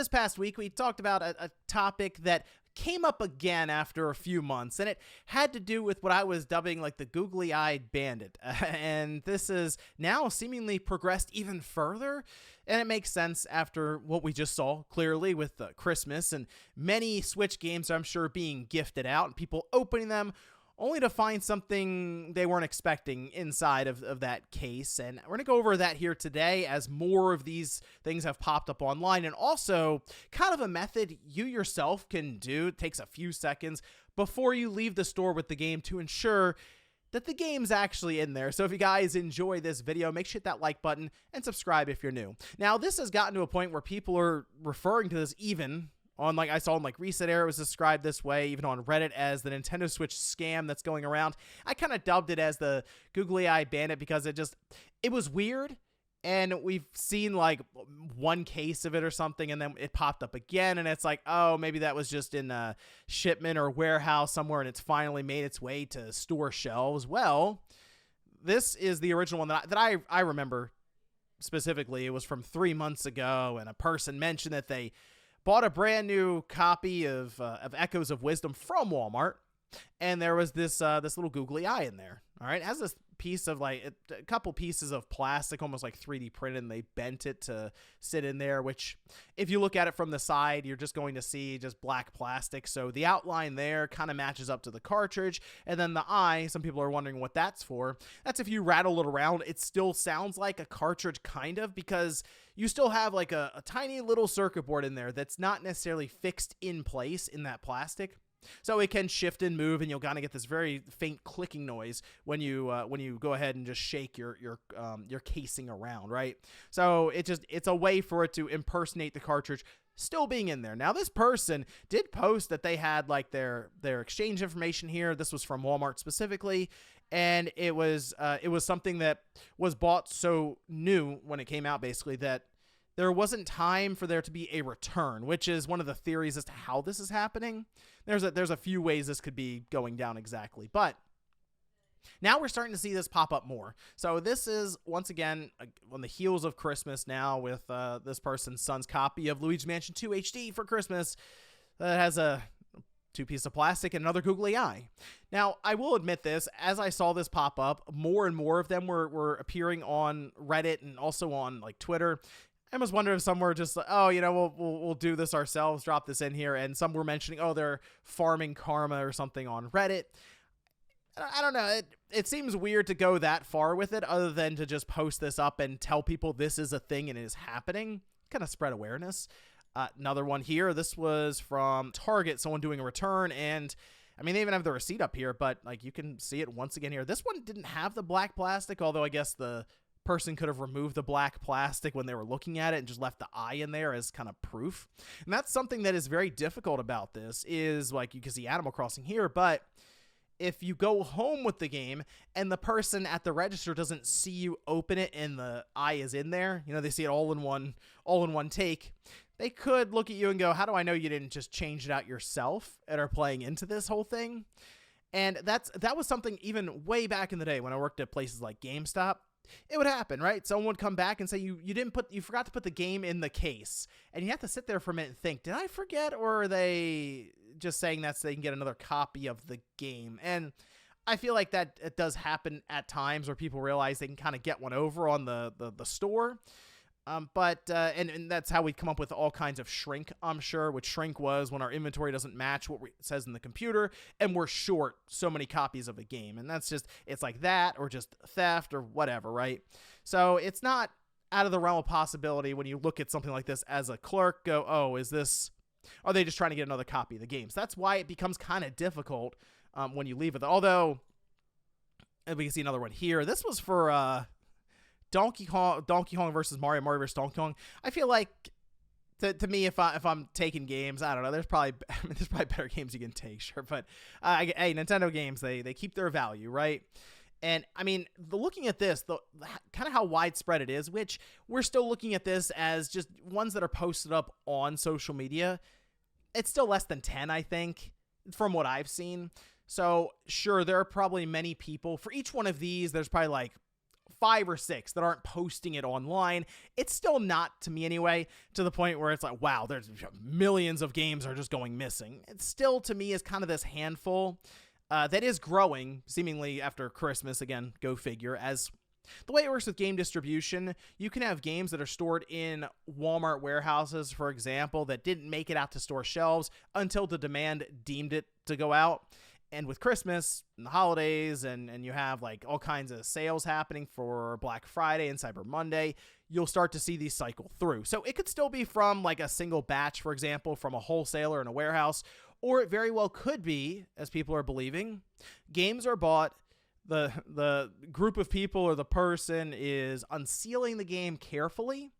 this past week, we talked about a topic that came up again after a few months, and it had to do with what I was dubbing like the googly-eyed bandit. And this is now seemingly progressed even further, and it makes sense after what we just saw clearly with Christmas and many Switch games, I'm sure, being gifted out and people opening them only to find something they weren't expecting inside of that case. And we're going to go over that here today as more of these things have popped up online, and also kind of a method you yourself can do. It takes a few seconds before you leave the store with the game to ensure that the game's actually in there. So if you guys enjoy this video, make sure you hit that like button and subscribe if you're new. Now, this has gotten to a point where people are referring to this even on, like I saw in like Reset Era, it was described this way, even on Reddit, as the Nintendo Switch scam that's going around. I kind of dubbed it as the googly eye bandit because it was weird, and we've seen like one case of it or something, and then it popped up again, and it's like, oh, maybe that was just in a shipment or warehouse somewhere, and it's finally made its way to store shelves. Well, this is the original one that I remember specifically. It was from 3 months ago, and a person mentioned that they bought a brand new copy of Echoes of Wisdom from Walmart, and there was this little googly eye in there. All right, it has this piece of like a couple pieces of plastic, almost like 3D printed, and they bent it to sit in there, which if you look at it from the side, you're just going to see just black plastic. So the outline there kind of matches up to the cartridge, and then the eye, some people are wondering what that's for. That's if you rattle it around, it still sounds like a cartridge kind of, because you still have like a tiny little circuit board in there that's not necessarily fixed in place in that plastic. So it can shift and move, and you'll kind of get this very faint clicking noise when you go ahead and just shake your casing around, right? So it's a way for it to impersonate the cartridge still being in there. Now, this person did post that they had like their exchange information here. This was from Walmart specifically, and it was something that was bought so new when it came out, basically, that there wasn't time for there to be a return, which is one of the theories as to how this is happening. There's a few ways this could be going down exactly, but now we're starting to see this pop up more. So this is, once again, on the heels of Christmas now, with this person's son's copy of Luigi's Mansion 2 HD for Christmas that has a two pieces of plastic and another googly eye. Now, I will admit this, as I saw this pop up, more and more of them were appearing on Reddit and also on like Twitter. I was wondering if some were just like, oh, we'll do this ourselves, drop this in here. And some were mentioning, oh, they're farming karma or something on Reddit. I don't know. It seems weird to go that far with it, other than to just post this up and tell people this is a thing and it is happening. Kind of spread awareness. Another one here. This was from Target, someone doing a return. And I mean, they even have the receipt up here, but like you can see it once again here. This one didn't have the black plastic, although I guess the person could have removed the black plastic when they were looking at it and just left the eye in there as kind of proof. And that's something that is very difficult about this, is like you can see Animal Crossing here, but if you go home with the game and the person at the register doesn't see you open it and the eye is in there, they see it all in one take, they could look at you and go, how do I know you didn't just change it out yourself and are playing into this whole thing? And that was something even way back in the day when I worked at places like GameStop. It would happen, right? Someone would come back and say you forgot to put the game in the case, and you have to sit there for a minute and think, did I forget, or are they just saying that so they can get another copy of the game? And I feel like that it does happen at times where people realize they can kind of get one over on the store. But that's how we come up with all kinds of shrink, I'm sure, which shrink was when our inventory doesn't match what it says in the computer and we're short so many copies of a game. And it's like that, or just theft or whatever, right? So it's not out of the realm of possibility when you look at something like this as a clerk, go, oh, are they just trying to get another copy of the game? So that's why it becomes kind of difficult when you leave it. Although, and we can see another one here. This was for Donkey Kong versus Mario versus Donkey Kong. I feel like, to me, if I'm taking games, I don't know. There's probably better games you can take, sure. But hey, Nintendo games, they keep their value, right? And I mean, looking at this, the kind of how widespread it is, which we're still looking at this as just ones that are posted up on social media. It's still less than 10, I think, from what I've seen. So sure, there are probably many people for each one of these. There's probably like 5 or 6 that aren't posting it online. It's still not, to me anyway, to the point where it's like, wow, there's millions of games are just going missing. It still, to me, is kind of this handful that is growing, seemingly after Christmas. Again, go figure. As the way it works with game distribution, you can have games that are stored in Walmart warehouses, for example, that didn't make it out to store shelves until the demand deemed it to go out. And with Christmas and the holidays, and you have like all kinds of sales happening for Black Friday and Cyber Monday, you'll start to see these cycle through. So it could still be from like a single batch, for example, from a wholesaler in a warehouse, or it very well could be, as people are believing, games are bought, the group of people or the person is unsealing the game carefully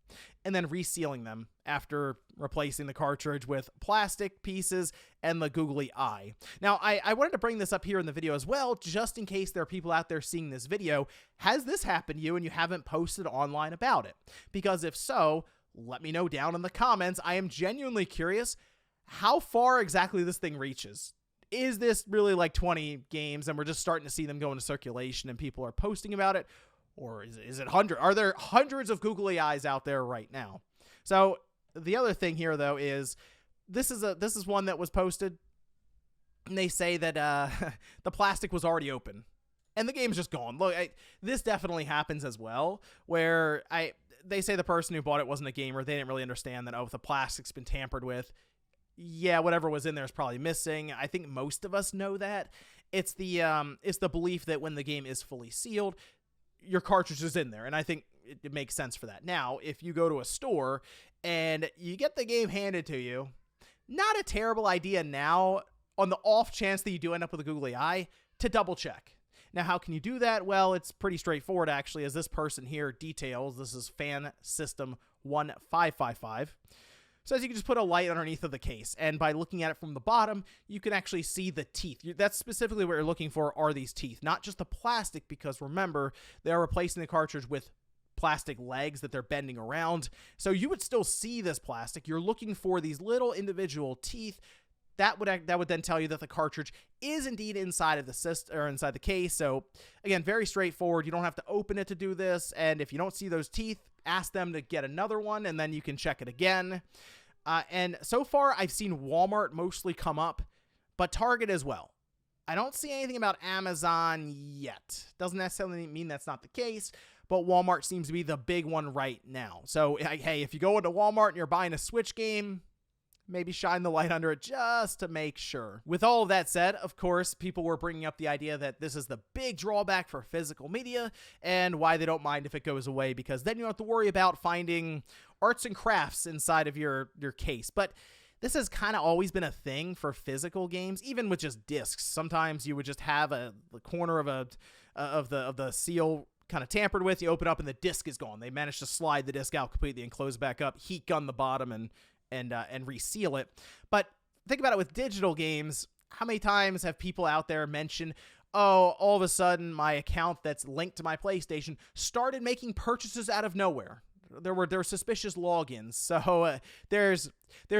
and then resealing them after replacing the cartridge with plastic pieces and the googly eye. Now, I wanted to bring this up here in the video as well, just in case there are people out there seeing this video. Has this happened to you and you haven't posted online about it? Because if so, let me know down in the comments. I am genuinely curious how far exactly this thing reaches. Is this really like 20 games and we're just starting to see them go into circulation and people are posting about it? Or is it 100? Are there hundreds of googly eyes out there right now? So the other thing here, though, is this is one that was posted, and they say that the plastic was already open and the game's just gone. Look, this definitely happens as well, where they say the person who bought it wasn't a gamer. They didn't really understand that, oh, if the plastic's been tampered with, yeah, whatever was in there is probably missing. I think most of us know that. It's the belief that when the game is fully sealed, your cartridge is in there, and I think it makes sense for that. Now, if you go to a store and you get the game handed to you, not a terrible idea now, on the off chance that you do end up with a googly eye, to double check. Now, how can you do that? Well, it's pretty straightforward, actually, as this person here details. This is Fan System 1555. Says you can just put a light underneath of the case, and by looking at it from the bottom, you can actually see the teeth. That's specifically what you're looking for, are these teeth, not just the plastic, because remember, they're replacing the cartridge with plastic legs that they're bending around. So you would still see this plastic. You're looking for these little individual teeth. That would then tell you that the cartridge is indeed inside of the system, or inside the case. So again, very straightforward. You don't have to open it to do this, and if you don't see those teeth, ask them to get another one, and then you can check it again. And so far, I've seen Walmart mostly come up, but Target as well. I don't see anything about Amazon yet. Doesn't necessarily mean that's not the case, but Walmart seems to be the big one right now. So, hey, if you go into Walmart and you're buying a Switch game, maybe shine the light under it just to make sure. With all of that said, of course, people were bringing up the idea that this is the big drawback for physical media and why they don't mind if it goes away, because then you don't have to worry about finding arts and crafts inside of your case. But this has kind of always been a thing for physical games, even with just discs. Sometimes you would just have the corner of the seal kind of tampered with. You open up and the disc is gone. They managed to slide the disc out completely and close back up, heat gun the bottom, and reseal it. But think about it with digital games. How many times have people out there mentioned, oh, all of a sudden my account that's linked to my PlayStation started making purchases out of nowhere? There were suspicious logins. So there's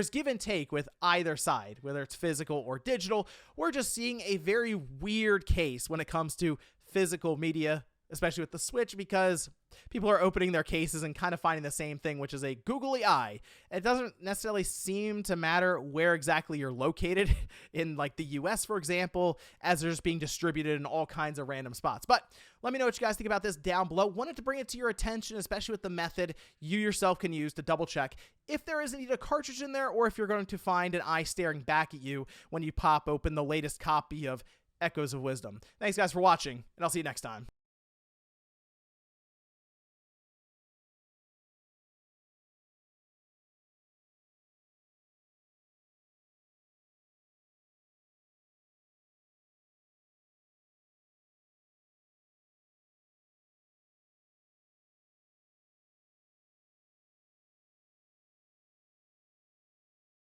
give and take with either side, whether it's physical or digital. We're just seeing a very weird case when it comes to physical media, especially with the Switch, because people are opening their cases and kind of finding the same thing, which is a googly eye. It doesn't necessarily seem to matter where exactly you're located in, like, the US, for example, as they're just being distributed in all kinds of random spots. But let me know what you guys think about this down below. Wanted to bring it to your attention, especially with the method you yourself can use to double check if there is indeed a cartridge in there, or if you're going to find an eye staring back at you when you pop open the latest copy of Echoes of Wisdom. Thanks, guys, for watching, and I'll see you next time.